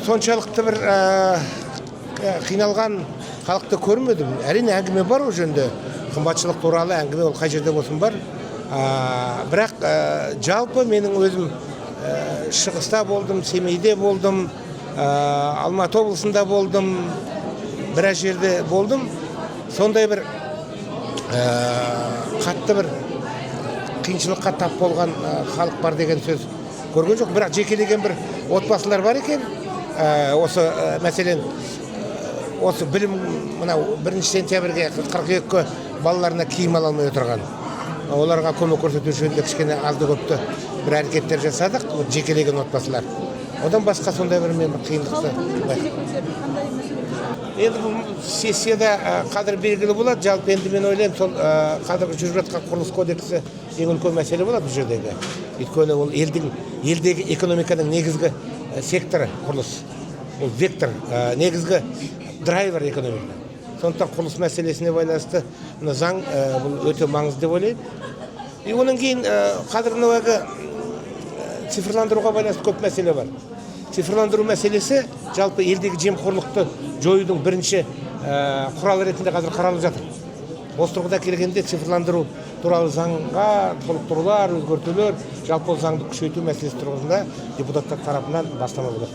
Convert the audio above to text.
соншалықты бір қиналған халықты көрмедім. Әрине әңгіме бар ол жөнде. Қымбатшылық туралы әңгіме ол қай жерде болсын бар. Бірақ жалпы менің өзім Шығыста болдым, Семейде болдым, Алматы облысында болдым, біраз жерде болдым. Сондай бір қатты бір қиыншылыққа тап болған халық бар деген сөз көрген жоқ. Бірақ жекелеген бір отбасылар бар екен. Осы мәселен осы білім мынау 1 сентябрьге 42-ке балаларына киім ала алмай отырған. Оларға көмек көрсету жөнінде кішкене азды көпті бір әрекеттер жасадық, жекелеген отбасылар. Одан басқа сондай бір мен қиындықты. Енді бұл сессияда қазір белгілі болады. Жалпы енді мен ойлаймын, сол қазіргі жүріп жатқан құрылыс кодексі ең үлкен мәселе болады бұл жердегі. Өйткені ол елдегі экономиканың негізгі секторы құрылыс. Ол вектор, негізгі драйвер экономика. Сондықтан құрылыс мәселесіне байланысты заң бұл өте маңызды деп ойлаймын. И оның кейін қазір мынауға цифрландыруға байланысты көп мәселе бар. Цифрландыру мәселесі жалпы елдегі жемқорлықты жоюдың бірінші құралы ретінде қазір қаралып жатыр. Осы тұрғыда келгенде цифрландыру туралы заңға толықтырулар, өзгертулер, жалпы заңды күшейту мәселесі тұрғысында депутаттар тарапынан бастама болады.